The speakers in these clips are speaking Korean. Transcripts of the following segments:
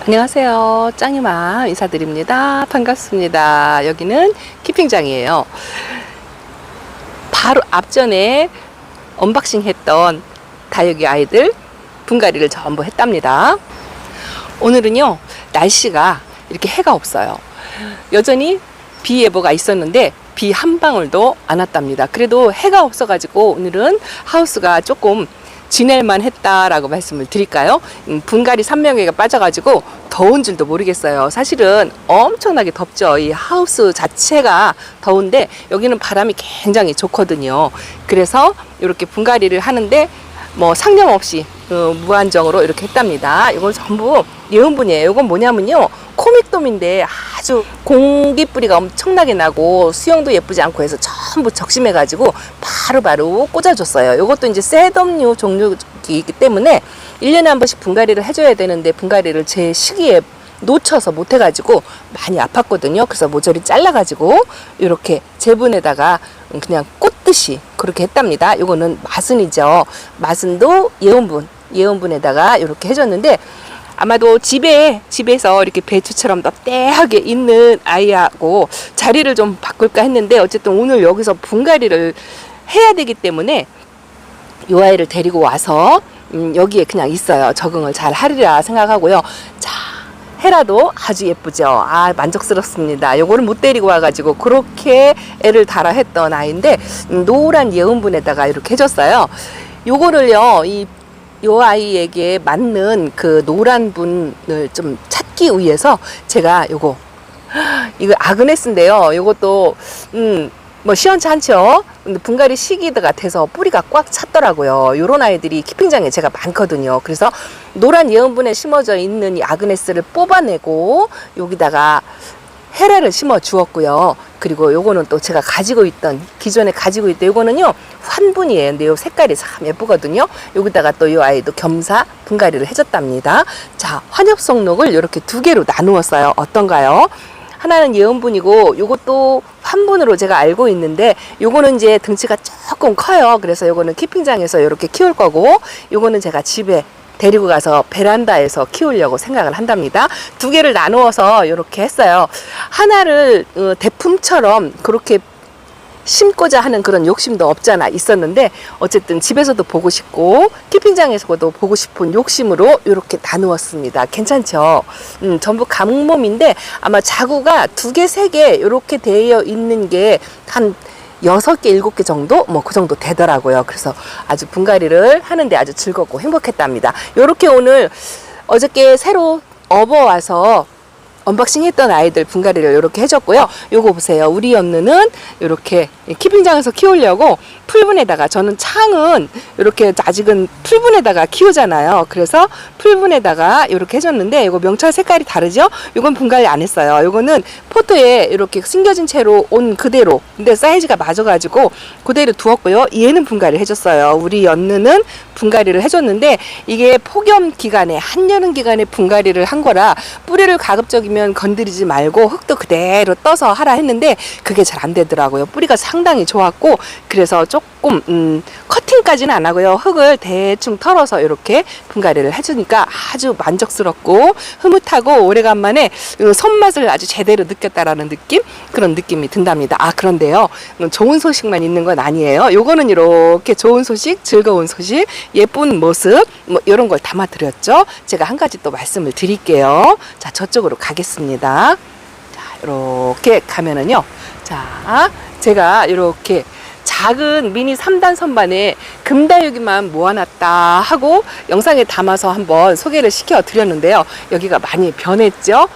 안녕하세요. 짱이맘 인사드립니다. 반갑습니다. 여기는 키핑장이에요. 바로 앞전에 언박싱 했던 다육이 아이들 분갈이를 전부 했답니다. 오늘은요, 날씨가 이렇게 해가 없어요. 여전히 비 예보가 있었는데 비 한 방울도 안 왔답니다. 그래도 해가 없어가지고 오늘은 하우스가 조금 지낼만 했다라고 말씀을 드릴까요? 분갈이 산명회가 빠져가지고 더운 줄도 모르겠어요. 사실은 엄청나게 덥죠. 이 하우스 자체가 더운데 여기는 바람이 굉장히 좋거든요. 그래서 이렇게 분갈이를 하는데 뭐 상념 없이 무한정으로 이렇게 했답니다. 이건 전부 예온분이에요. 이건 뭐냐면요, 코믹돔인데 아주 공기뿌리가 엄청나게 나고 수영도 예쁘지 않고 해서 전부 적심해가지고 바로바로 꽂아줬어요. 이것도 이제 셋업류 종류이기 때문에 1년에 한 번씩 분갈이를 해줘야 되는데 분갈이를 제 시기에 놓쳐서 못해가지고 많이 아팠거든요. 그래서 모조리 잘라가지고 이렇게 제분에다가 그냥 꽂듯이 그렇게 했답니다. 이거는 마순이죠. 마순도 예온분에다가 이렇게 해줬는데 아마도 집에서 이렇게 배추처럼 넙대하게 있는 아이하고 자리를 좀 바꿀까 했는데 어쨌든 오늘 여기서 분갈이를 해야 되기 때문에 이 아이를 데리고 와서 여기에 그냥 있어요. 적응을 잘 하리라 생각하고요. 자, 헤라도 아주 예쁘죠. 아, 만족스럽습니다. 요거를 못 데리고 와가지고 그렇게 애를 달아 했던 아이인데 노란 예온분에다가 이렇게 해줬어요. 요거를요, 요 아이에게 맞는 그 노란 분을 좀 찾기 위해서 제가 이거 아그네스인데요. 요것도 뭐 시원찮죠. 근데 분갈이 시기가 돼서 뿌리가 꽉 찼더라고요. 요런 아이들이 키핑장에 제가 많거든요. 그래서 노란 예온분에 심어져 있는 이 아그네스를 뽑아내고 여기다가 헤라를 심어 주었고요. 그리고 요거는 또 제가 기존에 가지고 있던 요거는요, 환분이에요. 근데 요 색깔이 참 예쁘거든요. 여기다가 또 요 아이도 겸사 분갈이를 해줬답니다. 자, 환엽송록을 이렇게 두 개로 나누었어요. 어떤가요? 하나는 예온분이고 요것도 환분으로 제가 알고 있는데 요거는 이제 등치가 조금 커요. 그래서 요거는 키핑장에서 이렇게 키울 거고 요거는 제가 집에 데리고 가서 베란다에서 키우려고 생각을 한답니다. 두 개를 나누어서 이렇게 했어요. 하나를 대품처럼 그렇게 심고자 하는 그런 욕심도 없잖아 있었는데 어쨌든 집에서도 보고 싶고 키핑장에서도 보고 싶은 욕심으로 이렇게 나누었습니다. 괜찮죠? 전부 가뭄몸인데 아마 자구가 2개, 3개 이렇게 되어 있는 게 한 6개, 7개 정도? 뭐 그 정도 되더라고요. 그래서 아주 분갈이를 하는데 아주 즐겁고 행복했답니다. 요렇게 오늘 어저께 새로 업어와서 언박싱 했던 아이들 분갈이를 이렇게 해줬고요. 요거 보세요. 우리 연느는 이렇게 키핑장에서 키우려고 풀분에다가, 저는 창은 이렇게 아직은 풀분에다가 키우잖아요. 그래서 풀분에다가 이렇게 해줬는데 이거 명찰 색깔이 다르죠? 이건 분갈이 안 했어요. 이거는 포트에 이렇게 숨겨진 채로 온 그대로, 근데 사이즈가 맞아가지고 그대로 두었고요. 얘는 분갈이 해줬어요. 우리 연느는 분갈이를 해줬는데 이게 폭염 기간에, 한여름 기간에 분갈이를 한 거라 뿌리를 가급적이면 건드리지 말고 흙도 그대로 떠서 하라 했는데 그게 잘 안 되더라고요. 뿌리가 상당히 좋았고 그래서 조금 커팅까지는 안 하고요. 흙을 대충 털어서 이렇게 분갈이를 해주니까 아주 만족스럽고 흐뭇하고 오래간만에 손맛을 아주 제대로 느꼈다라는 느낌? 그런 느낌이 든답니다. 아, 그런데요, 좋은 소식만 있는 건 아니에요. 요거는 이렇게 좋은 소식, 즐거운 소식, 예쁜 모습 뭐 이런 걸 담아 드렸죠. 제가 한 가지 또 말씀을 드릴게요. 자, 저쪽으로 가겠습니다. 자, 이렇게 가면은요, 자, 제가 이렇게 작은 미니 3단 선반에 금다육이만 모아놨다 하고 영상에 담아서 한번 소개를 시켜 드렸는데요. 여기가 많이 변했죠.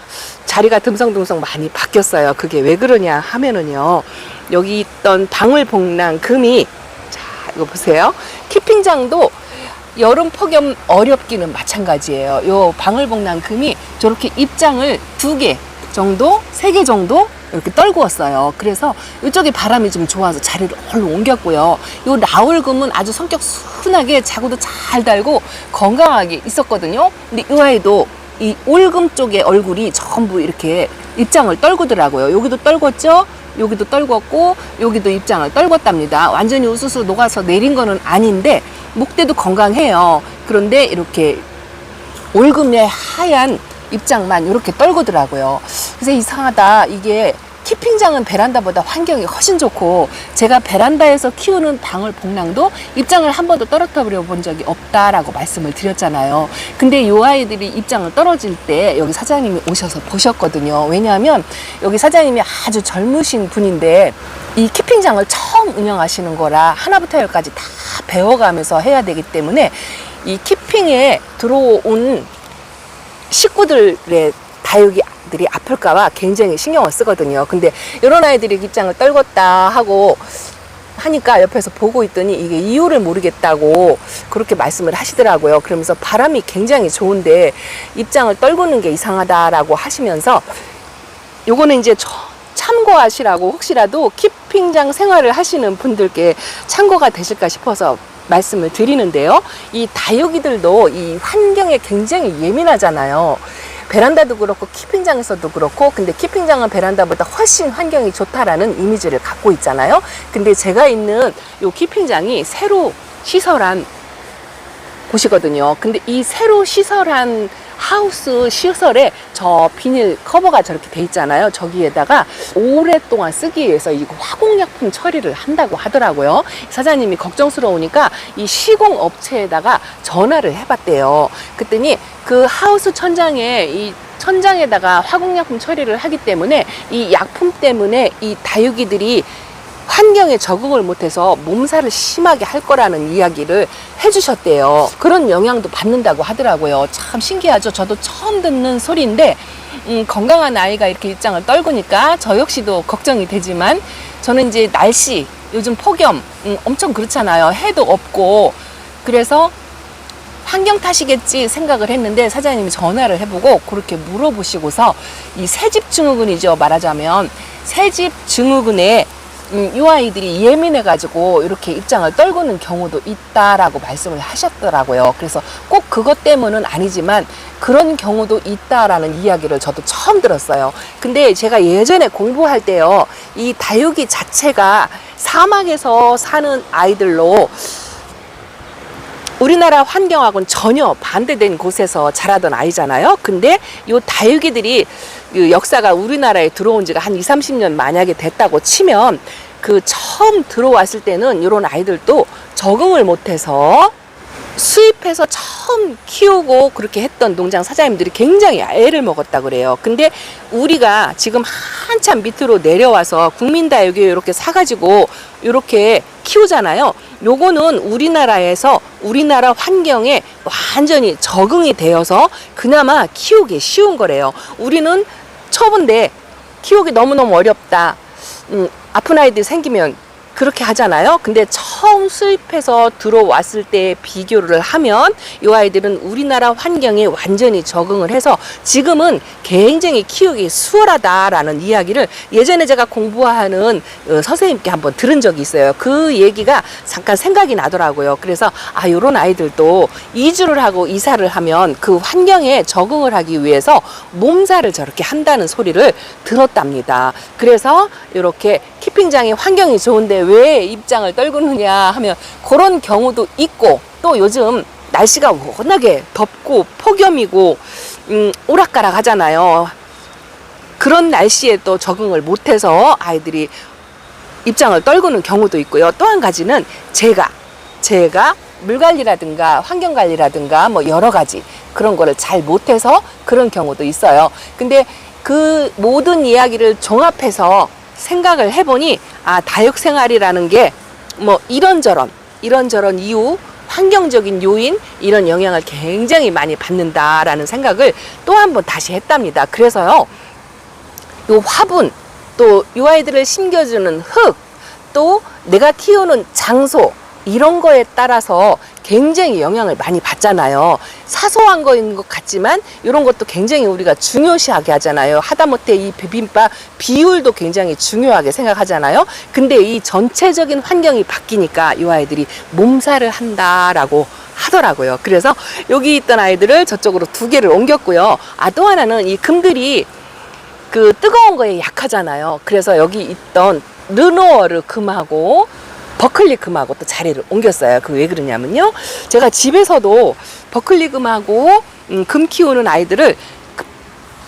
자리가 듬성듬성 많이 바뀌었어요. 그게 왜 그러냐 하면은요, 여기 있던 방울복랑 금이, 자, 이거 보세요. 키핑장도 여름 폭염 어렵기는 마찬가지예요. 요 방울복랑 금이 저렇게 입장을 2개 정도, 3개 정도 이렇게 떨구었어요. 그래서 이쪽에 바람이 좀 좋아서 자리를 얼른 옮겼고요. 요 나올금은 아주 성격 순하게 자구도 잘 달고 건강하게 있었거든요. 근데 이 아이도 이 올금 쪽의 얼굴이 전부 이렇게 입장을 떨구더라고요. 여기도 떨궜죠? 여기도 떨궜고 여기도 입장을 떨궜답니다. 완전히 우수수 녹아서 내린 거는 아닌데 목대도 건강해요. 그런데 이렇게 올금의 하얀 입장만 이렇게 떨구더라고요. 그래서 이상하다. 이게 키핑장은 베란다보다 환경이 훨씬 좋고 제가 베란다에서 키우는 방울복랑도 입장을 한 번도 떨어뜨려 본 적이 없다라고 말씀을 드렸잖아요. 근데 이 아이들이 입장을 떨어질 때 여기 사장님이 오셔서 보셨거든요. 왜냐하면 여기 사장님이 아주 젊으신 분인데 이 키핑장을 처음 운영하시는 거라 하나부터 열까지 다 배워가면서 해야 되기 때문에 이 키핑에 들어온 식구들의 다육이들이 아플까봐 굉장히 신경을 쓰거든요. 근데 이런 아이들이 입장을 떨궜다 하고 하니까 옆에서 보고 있더니 이게 이유를 모르겠다고 그렇게 말씀을 하시더라고요. 그러면서 바람이 굉장히 좋은데 입장을 떨구는 게 이상하다라고 하시면서 요거는 이제 참고하시라고 혹시라도 키핑장 생활을 하시는 분들께 참고가 되실까 싶어서 말씀을 드리는데요. 이 다육이들도 이 환경에 굉장히 예민하잖아요. 베란다도 그렇고 키핑장에서도 그렇고, 근데 키핑장은 베란다보다 훨씬 환경이 좋다라는 이미지를 갖고 있잖아요. 근데 제가 있는 요 키핑장이 새로 시설한 곳이거든요. 근데 이 새로 시설한 하우스 시설에 저 비닐 커버가 저렇게 돼 있잖아요. 저기에다가 오랫동안 쓰기 위해서 이거 화공약품 처리를 한다고 하더라고요. 사장님이 걱정스러우니까 이 시공업체에다가 전화를 해봤대요. 그랬더니 그 하우스 천장에다가 화공약품 처리를 하기 때문에 이 약품 때문에 이 다육이들이 환경에 적응을 못해서 몸살을 심하게 할 거라는 이야기를 해주셨대요. 그런 영향도 받는다고 하더라고요. 참 신기하죠. 저도 처음 듣는 소리인데 건강한 아이가 이렇게 입장을 떨구니까 저 역시도 걱정이 되지만, 저는 이제 날씨, 요즘 폭염 엄청 그렇잖아요. 해도 없고. 그래서 환경 탓이겠지 생각을 했는데 사장님이 전화를 해보고 그렇게 물어보시고서 이 새집 증후군이죠. 말하자면 새집 증후군에 이 아이들이 예민해가지고 이렇게 입장을 떨구는 경우도 있다라고 말씀을 하셨더라고요. 그래서 꼭 그것 때문은 아니지만 그런 경우도 있다라는 이야기를 저도 처음 들었어요. 근데 제가 예전에 공부할 때요, 이 다육이 자체가 사막에서 사는 아이들로 우리나라 환경하고는 전혀 반대된 곳에서 자라던 아이잖아요. 근데 이 다육이들이 그 역사가 우리나라에 들어온 지가 한 20, 30년 만약에 됐다고 치면, 그 처음 들어왔을 때는 이런 아이들도 적응을 못해서 수입해서 처음 키우고 그렇게 했던 농장 사장님들이 굉장히 애를 먹었다 그래요. 근데 우리가 지금 한참 밑으로 내려와서 국민다육이 이렇게 사가지고 이렇게 키우잖아요. 요거는 우리나라에서 우리나라 환경에 완전히 적응이 되어서 그나마 키우기 쉬운 거래요. 우리는 초보인데 키우기 너무너무 어렵다. 아픈 아이들이 생기면 그렇게 하잖아요. 근데 처음 수입해서 들어왔을 때 비교를 하면 이 아이들은 우리나라 환경에 완전히 적응을 해서 지금은 굉장히 키우기 수월하다라는 이야기를 예전에 제가 공부하는 선생님께 한번 들은 적이 있어요. 그 얘기가 잠깐 생각이 나더라고요. 그래서 요런 아이들도 이주를 하고 이사를 하면 그 환경에 적응을 하기 위해서 몸살을 저렇게 한다는 소리를 들었답니다. 그래서 이렇게 키핑장이 환경이 좋은데 왜 입장을 떨구느냐 하면 그런 경우도 있고, 또 요즘 날씨가 워낙에 덥고 폭염이고 오락가락 하잖아요. 그런 날씨에 또 적응을 못해서 아이들이 입장을 떨구는 경우도 있고요. 또 한 가지는 제가 물관리라든가 환경관리라든가 뭐 여러 가지 그런 거를 잘 못해서 그런 경우도 있어요. 근데 그 모든 이야기를 종합해서 생각을 해보니 다육생활이라는 게 뭐 이런저런 이유, 환경적인 요인, 이런 영향을 굉장히 많이 받는다라는 생각을 또 한 번 다시 했답니다. 그래서요, 요 화분, 또 요 아이들을 심겨주는 흙, 또 내가 키우는 장소, 이런 거에 따라서 굉장히 영향을 많이 받잖아요. 사소한 거인 것 같지만 이런 것도 굉장히 우리가 중요시하게 하잖아요. 하다못해 이 비빔밥 비율도 굉장히 중요하게 생각하잖아요. 근데 이 전체적인 환경이 바뀌니까 이 아이들이 몸살을 한다라고 하더라고요. 그래서 여기 있던 아이들을 저쪽으로 2개를 옮겼고요. 또 하나는 이 금들이 그 뜨거운 거에 약하잖아요. 그래서 여기 있던 르노어르 금하고 버클리 금하고 또 자리를 옮겼어요. 그 왜 그러냐면요, 제가 집에서도 버클리 금하고 금 키우는 아이들을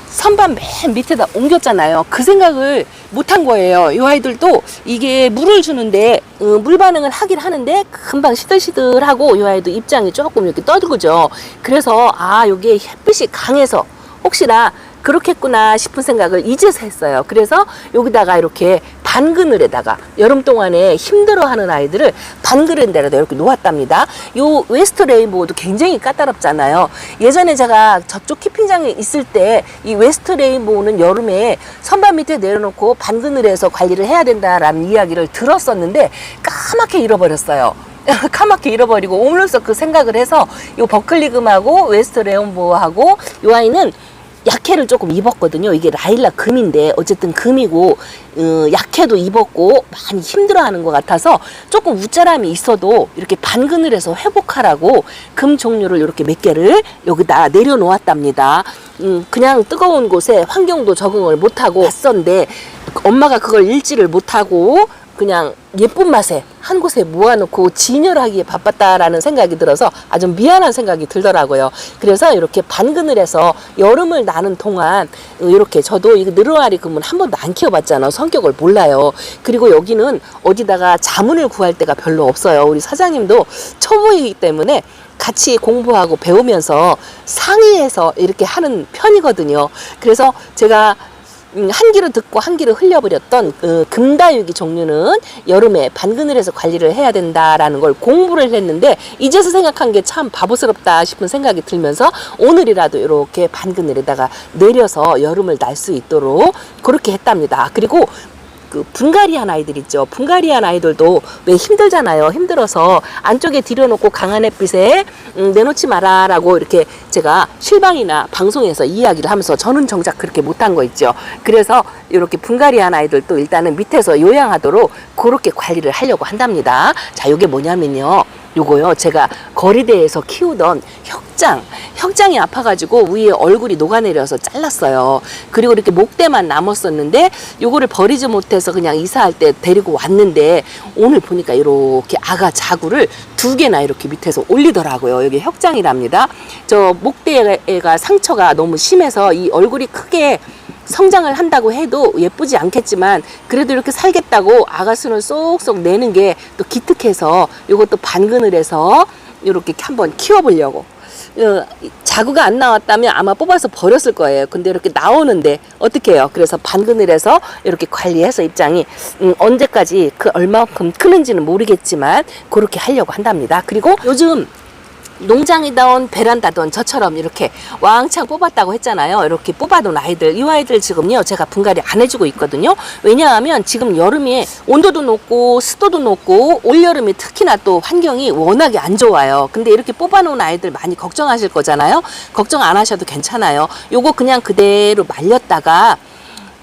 선반 맨 밑에다 옮겼잖아요. 그 생각을 못한 거예요. 이 아이들도 이게 물을 주는데 물 반응을 하긴 하는데 금방 시들시들하고 이 아이도 입장이 조금 이렇게 떠들죠. 그래서 요게 햇빛이 강해서 혹시나 그렇겠구나 싶은 생각을 이제서 했어요. 그래서 여기다가 이렇게 반그늘에다가 여름 동안에 힘들어하는 아이들을 반그늘에다가 이렇게 놓았답니다. 요 웨스트 레인보우도 굉장히 까다롭잖아요. 예전에 제가 저쪽 키핑장에 있을 때 이 웨스트 레인보우는 여름에 선반 밑에 내려놓고 반그늘에서 관리를 해야 된다라는 이야기를 들었었는데 까맣게 잃어버렸어요. 까맣게 잃어버리고 오늘서 그 생각을 해서 요 버클리금하고 웨스트 레인보우하고 요 아이는 약해를 조금 입었거든요. 이게 라일락 금인데 어쨌든 금이고 약해도 입었고 많이 힘들어하는 것 같아서 조금 웃자람이 있어도 이렇게 반그늘에서 회복하라고 금 종류를 이렇게 몇 개를 여기다 내려놓았답니다. 그냥 뜨거운 곳에 환경도 적응을 못하고 낯선데 엄마가 그걸 읽지를 못하고 그냥 예쁜 맛에 한 곳에 모아놓고 진열하기에 바빴다라는 생각이 들어서 아주 미안한 생각이 들더라고요. 그래서 이렇게 반그늘에서 여름을 나는 동안 이렇게 저도 이 느르아리 금은 한 번도 안 키워봤잖아요. 성격을 몰라요. 그리고 여기는 어디다가 자문을 구할 데가 별로 없어요. 우리 사장님도 초보이기 때문에 같이 공부하고 배우면서 상의해서 이렇게 하는 편이거든요. 그래서 제가 한 귀로 듣고 한 귀로 흘려버렸던 금다육이 종류는 여름에 반그늘에서 관리를 해야 된다라는 걸 공부를 했는데 이제서 생각한 게 참 바보스럽다 싶은 생각이 들면서 오늘이라도 이렇게 반그늘에다가 내려서 여름을 날 수 있도록 그렇게 했답니다. 그리고 그 분갈이한 아이들 있죠. 분갈이한 아이들도 왜 힘들잖아요. 힘들어서 안쪽에 들여놓고 강한 햇빛에 내놓지 마라라고 이렇게 제가 실방이나 방송에서 이야기를 하면서 저는 정작 그렇게 못한 거 있죠. 그래서 이렇게 분갈이한 아이들도 일단은 밑에서 요양하도록 그렇게 관리를 하려고 한답니다. 자, 이게 뭐냐면요. 요거요, 제가 거리대에서 키우던 혁장이 아파가지고 위에 얼굴이 녹아내려서 잘랐어요. 그리고 이렇게 목대만 남았었는데 요거를 버리지 못해서 그냥 이사할 때 데리고 왔는데 오늘 보니까 이렇게 아가 자구를 2개나 이렇게 밑에서 올리더라고요. 여기 혁장이랍니다. 저 목대가 상처가 너무 심해서 이 얼굴이 크게 성장을 한다고 해도 예쁘지 않겠지만 그래도 이렇게 살겠다고 아가순을 쏙쏙 내는 게 또 기특해서 이것도 반그늘에서 이렇게 한번 키워보려고. 자구가 안 나왔다면 아마 뽑아서 버렸을 거예요. 근데 이렇게 나오는데 어떻게 해요? 그래서 반그늘에서 이렇게 관리해서 입장이 언제까지 얼마만큼 크는지는 모르겠지만 그렇게 하려고 한답니다. 그리고 요즘 농장이던 베란다던 저처럼 이렇게 왕창 뽑았다고 했잖아요. 이렇게 뽑아둔 아이들, 이 아이들 지금요 제가 분갈이 안 해주고 있거든요. 왜냐하면 지금 여름에 온도도 높고 습도도 높고 올여름에 특히나 또 환경이 워낙에 안 좋아요. 근데 이렇게 뽑아놓은 아이들 많이 걱정하실 거잖아요. 걱정 안 하셔도 괜찮아요. 요거 그냥 그대로 말렸다가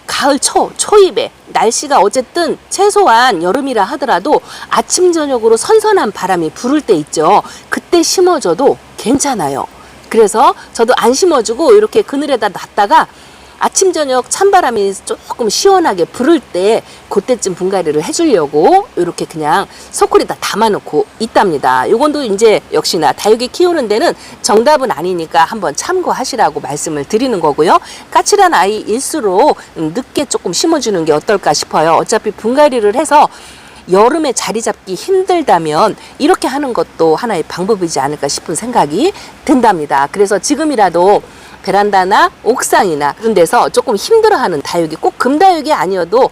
가을 초입에 날씨가 어쨌든 최소한 여름이라 하더라도 아침 저녁으로 선선한 바람이 불을 때 있죠. 그때 심어줘도 괜찮아요. 그래서 저도 안 심어주고 이렇게 그늘에다 놨다가 아침 저녁 찬바람이 조금 시원하게 불을 때 그때쯤 분갈이를 해주려고 이렇게 그냥 소쿠리에다 담아놓고 있답니다. 요건도 이제 역시나 다육이 키우는 데는 정답은 아니니까 한번 참고하시라고 말씀을 드리는 거고요. 까칠한 아이일수록 늦게 조금 심어주는 게 어떨까 싶어요. 어차피 분갈이를 해서 여름에 자리 잡기 힘들다면 이렇게 하는 것도 하나의 방법이지 않을까 싶은 생각이 든답니다. 그래서 지금이라도 베란다나 옥상이나 그런 데서 조금 힘들어하는 다육이 꼭 금다육이 아니어도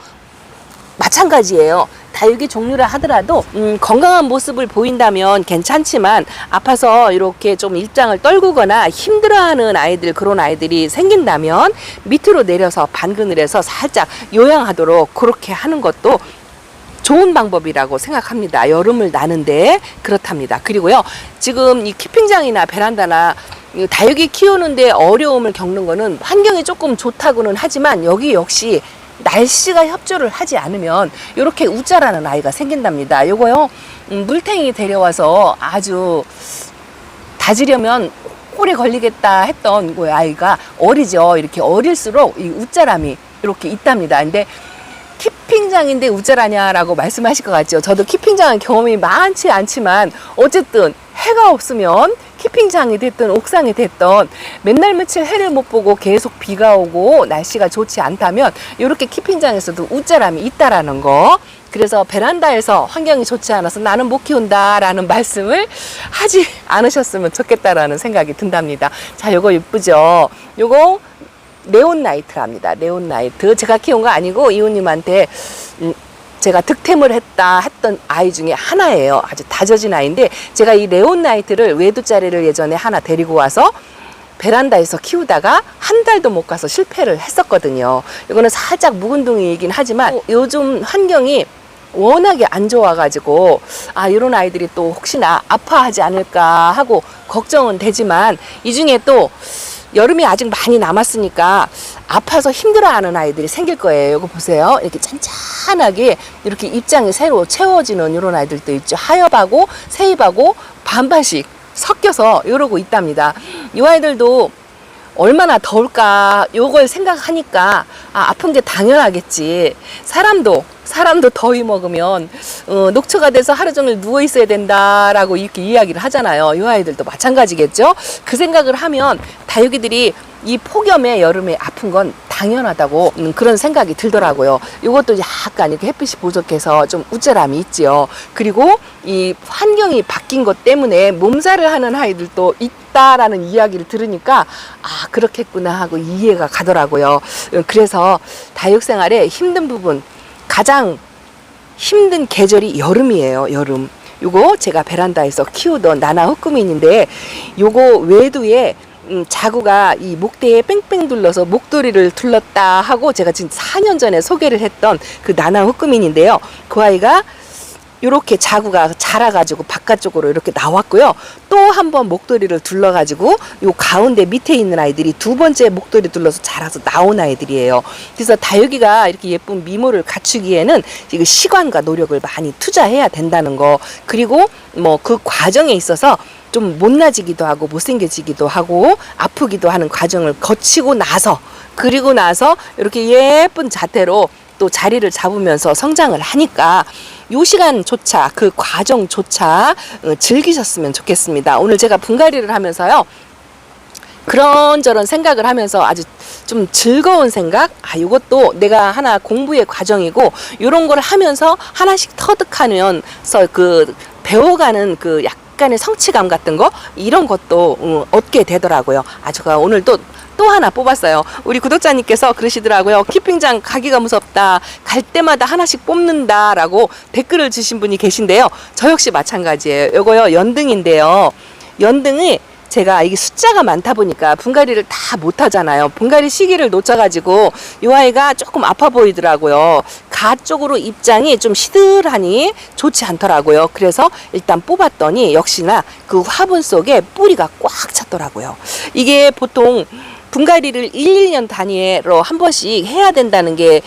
마찬가지예요. 다육이 종류라 하더라도 건강한 모습을 보인다면 괜찮지만 아파서 이렇게 좀 일장을 떨구거나 힘들어하는 아이들, 그런 아이들이 생긴다면 밑으로 내려서 반그늘에서 살짝 요양하도록 그렇게 하는 것도 좋은 방법이라고 생각합니다. 여름을 나는데 그렇답니다. 그리고요, 지금 이 키핑장이나 베란다나 다육이 키우는데 어려움을 겪는 거는 환경이 조금 좋다고는 하지만 여기 역시 날씨가 협조를 하지 않으면 이렇게 웃자라는 아이가 생긴답니다. 요거요, 물탱이 데려와서 아주 다지려면 오래 걸리겠다 했던 그 아이가 어리죠. 이렇게 어릴수록 이 웃자람이 이렇게 있답니다. 근데 키핑장인데 웃자라냐라고 말씀하실 것 같죠. 저도 키핑장은 경험이 많지 않지만 어쨌든 해가 없으면 키핑장이 됐든 옥상이 됐든 맨날 며칠 해를 못 보고 계속 비가 오고 날씨가 좋지 않다면 이렇게 키핑장에서도 웃자람이 있다라는 거. 그래서 베란다에서 환경이 좋지 않아서 나는 못 키운다라는 말씀을 하지 않으셨으면 좋겠다라는 생각이 든답니다. 자, 요거 예쁘죠? 요거 네온나이트랍니다. 네온나이트. 제가 키운 거 아니고 이웃님한테 제가 득템을 했던 아이 중에 하나예요. 아주 다져진 아이인데 제가 이 네온나이트를 외두짜리를 예전에 하나 데리고 와서 베란다에서 키우다가 한 달도 못 가서 실패를 했었거든요. 이거는 살짝 묵은둥이이긴 하지만 요즘 환경이 워낙에 안 좋아가지고 이런 아이들이 또 혹시나 아파하지 않을까 하고 걱정은 되지만 이 중에 또 여름이 아직 많이 남았으니까 아파서 힘들어하는 아이들이 생길 거예요. 이거 보세요. 이렇게 찬찬하게 이렇게 입장이 새로 채워지는 이런 아이들도 있죠. 하엽하고 세입하고 반반씩 섞여서 이러고 있답니다. 이 아이들도 얼마나 더울까 요걸 생각하니까 아픈 게 당연하겠지. 사람도 더위 먹으면 녹초가 돼서 하루 종일 누워 있어야 된다라고 이렇게 이야기를 하잖아요. 이 아이들도 마찬가지겠죠. 그 생각을 하면 다육이들이 이 폭염에 여름에 아픈 건 당연하다고 그런 생각이 들더라고요. 이것도 약간 이렇게 햇빛이 부족해서 좀 우쭐함이 있지요. 그리고 이 환경이 바뀐 것 때문에 몸살을 하는 아이들도 있다라는 이야기를 들으니까 그렇겠구나 하고 이해가 가더라고요. 그래서 다육생활의 힘든 부분, 가장 힘든 계절이 여름이에요. 여름. 요거 제가 베란다에서 키우던 나나 흑구민인데 요거 외두에 자구가 이 목대에 뺑뺑 둘러서 목도리를 둘렀다 하고 제가 지금 4년 전에 소개를 했던 그 나나 흑구민인데요. 그 아이가 이렇게 자구가 자라가지고 바깥쪽으로 이렇게 나왔고요. 또 한 번 목도리를 둘러가지고 요 가운데 밑에 있는 아이들이 두 번째 목도리 둘러서 자라서 나온 아이들이에요. 그래서 다육이가 이렇게 예쁜 미모를 갖추기에는 이거 시간과 노력을 많이 투자해야 된다는 거. 그리고 뭐 그 과정에 있어서 좀 못나지기도 하고 못생겨지기도 하고 아프기도 하는 과정을 거치고 나서 그리고 나서 이렇게 예쁜 자태로 또 자리를 잡으면서 성장을 하니까 요 시간조차 그 과정조차 즐기셨으면 좋겠습니다. 오늘 제가 분갈이를 하면서요. 그런저런 생각을 하면서 아주 좀 즐거운 생각, 이것도 내가 하나 공부의 과정이고 이런 걸 하면서 하나씩 터득하면서 그 배워가는 그 약간의 성취감 같은 거 이런 것도 얻게 되더라고요. 제가 오늘 또 하나 뽑았어요. 우리 구독자님께서 그러시더라고요. 키핑장 가기가 무섭다. 갈 때마다 하나씩 뽑는다라고 댓글을 주신 분이 계신데요. 저 역시 마찬가지예요. 요거요 연등인데요. 연등이 제가 이게 숫자가 많다 보니까 분갈이를 다 못하잖아요. 분갈이 시기를 놓쳐가지고 이 아이가 조금 아파 보이더라고요. 가 쪽으로 입장이 좀 시들하니 좋지 않더라고요. 그래서 일단 뽑았더니 역시나 그 화분 속에 뿌리가 꽉 찼더라고요. 이게 보통 분갈이를 1, 2년 단위로 한 번씩 해야 된다는 게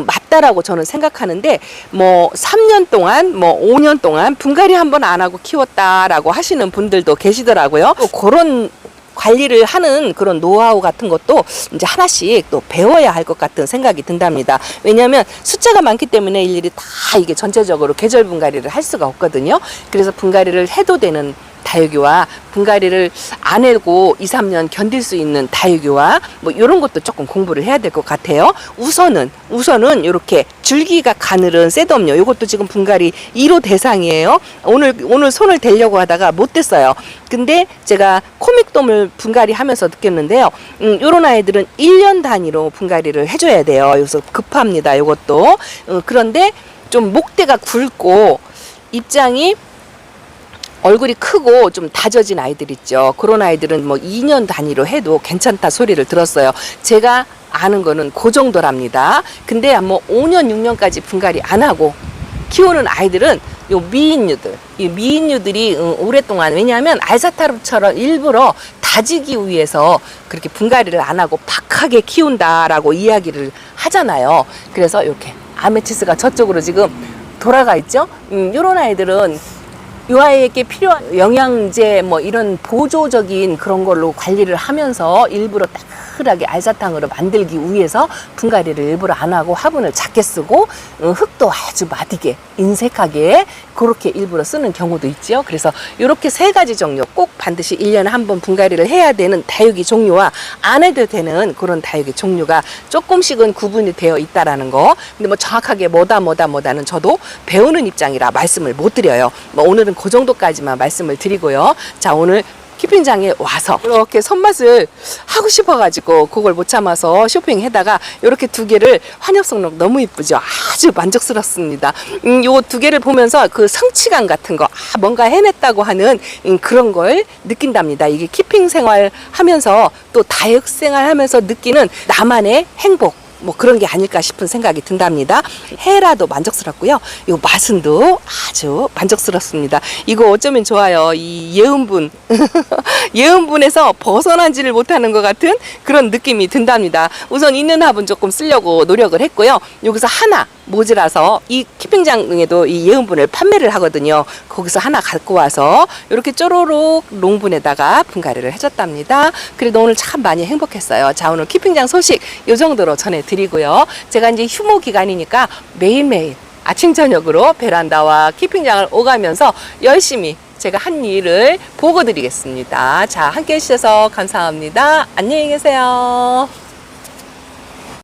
맞다라고 저는 생각하는데 뭐 3년 동안 뭐 5년 동안 분갈이 한 번 안 하고 키웠다라고 하시는 분들도 계시더라고요. 또 그런 관리를 하는 그런 노하우 같은 것도 이제 하나씩 또 배워야 할 것 같은 생각이 든답니다. 왜냐하면 숫자가 많기 때문에 일일이 다 이게 전체적으로 계절 분갈이를 할 수가 없거든요. 그래서 분갈이를 해도 되는 다육이와 분갈이를 안 해고 2, 3년 견딜 수 있는 다육이와 뭐 이런 것도 조금 공부를 해야 될 것 같아요. 우선은 이렇게 줄기가 가늘은 셋업요. 이것도 지금 분갈이 1호 대상이에요. 오늘 손을 대려고 하다가 못 댔어요. 근데 제가 코믹돔을 분갈이 하면서 느꼈는데요. 이런 아이들은 1년 단위로 분갈이를 해줘야 돼요. 그래서 급합니다. 이것도. 그런데 좀 목대가 굵고 입장이 얼굴이 크고 좀 다져진 아이들 있죠. 그런 아이들은 뭐 2년 단위로 해도 괜찮다 소리를 들었어요. 제가 아는 거는 그 정도랍니다. 근데 뭐 5년, 6년까지 분갈이 안 하고 키우는 아이들은 요 이 미인류들이 오랫동안 왜냐하면 알사타루처럼 일부러 다지기 위해서 그렇게 분갈이를 안 하고 박하게 키운다라고 이야기를 하잖아요. 그래서 이렇게 아메치스가 저쪽으로 지금 돌아가 있죠. 요런 아이들은 이 아이에게 필요한 영양제 뭐 이런 보조적인 그런 걸로 관리를 하면서 일부러 따뜻하게 알사탕으로 만들기 위해서 분갈이를 일부러 안 하고 화분을 작게 쓰고 흙도 아주 마디게 인색하게 그렇게 일부러 쓰는 경우도 있죠. 그래서 이렇게 세 가지 종류 꼭 반드시 1년에 한 번 분갈이를 해야 되는 다육이 종류와 안 해도 되는 그런 다육이 종류가 조금씩은 구분이 되어 있다라는 거. 근데 뭐 정확하게 뭐다는 저도 배우는 입장이라 말씀을 못 드려요. 뭐 오늘은 그 정도까지만 말씀을 드리고요. 자, 오늘 키핑장에 와서 이렇게 손맛을 하고 싶어가지고 그걸 못 참아서 쇼핑해다가 이렇게 두 개를 환엽송록 너무 이쁘죠. 아주 만족스럽습니다. 요 두 개를 보면서 그 성취감 같은 거, 뭔가 해냈다고 하는 그런 걸 느낀답니다. 이게 키핑 생활 하면서 또 다육 생활 하면서 느끼는 나만의 행복. 뭐 그런 게 아닐까 싶은 생각이 든답니다. 해라도 만족스럽고요. 요 맛은도 아주 만족스럽습니다. 이거 어쩌면 좋아요. 이 예은분 예은분에서 벗어나지를 못하는 것 같은 그런 느낌이 든답니다. 우선 있는 화분 조금 쓰려고 노력을 했고요. 여기서 하나 모자라서 이 키핑장에도 이 예은분을 판매를 하거든요. 거기서 하나 갖고 와서 이렇게 쪼로록 롱분에다가 분갈이를 해줬답니다. 그래도 오늘 참 많이 행복했어요. 자, 오늘 키핑장 소식 이 정도로 전해드리고요. 제가 이제 휴무 기간이니까 매일매일 아침 저녁으로 베란다와 키핑장을 오가면서 열심히 제가 한 일을 보고 드리겠습니다. 자, 함께 해주셔서 감사합니다. 안녕히 계세요.